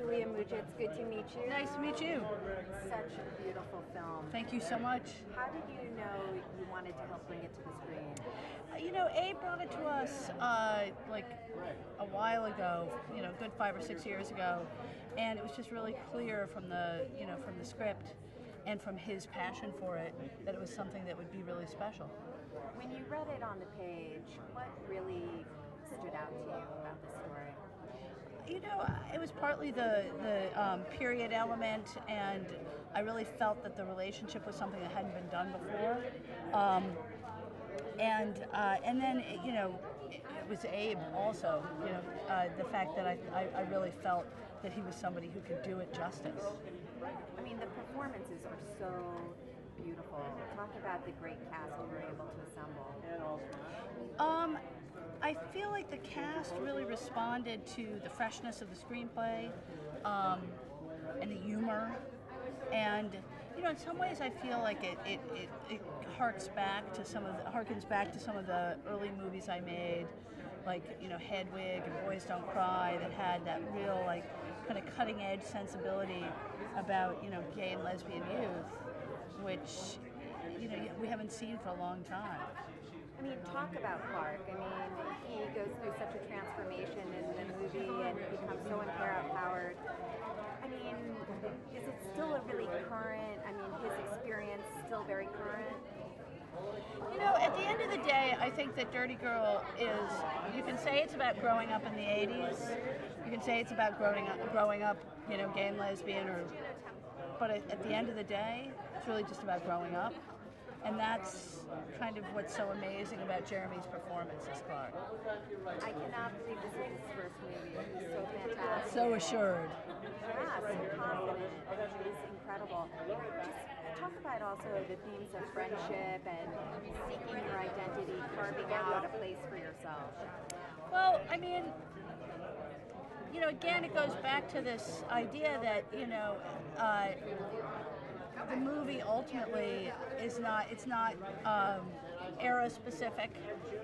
Julia Mucha, it's good to meet you. Nice to meet you. Such a beautiful film. Thank you so much. How did you know you wanted to help bring it to the screen? Abe brought it to us like a while ago, a good 5 or 6 years ago, and it was just really clear from the script and from his passion for it that it was something that would be really special. When you read it on the page, what really stood out to you about the story? It was partly the period element, and I really felt that the relationship was something that hadn't been done before. And then it was Abe also. The fact that I really felt that he was somebody who could do it justice. I mean, the performances were so beautiful. Talk about the great cast you were able to assemble. I feel like the cast really responded to the freshness of the screenplay and the humor. And in some ways, I feel like it harkens back to some of the early movies I made, like Hedwig and Boys Don't Cry, that had that real kind of cutting edge sensibility about gay and lesbian youth, which we haven't seen for a long time. I mean, talk about Clark. I mean, he goes through such a transformation in the movie and becomes so empowered. I mean, is it still a really current, his experience still very current? At the end of the day, I think that Dirty Girl you can say it's about growing up in the 80s. You can say it's about growing up, gay and lesbian, but at the end of the day, it's really just about growing up. And that's kind of what's so amazing about Jeremy's performance as Clark. I cannot believe this is his first movie. He's so fantastic. So assured. Yeah, so confident. He's incredible. Just talk about also the themes of friendship and seeking your identity, carving out a place for yourself. Well, again, it goes back to this idea that, the movie ultimately it's not era specific,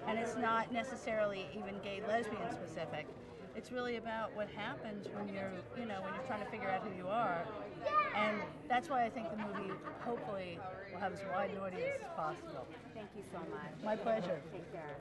and it's not necessarily even gay lesbian specific. It's really about what happens when you're trying to figure out who you are, and that's why I think the movie hopefully will have as wide an audience as possible. Thank you so much. My pleasure. Take care.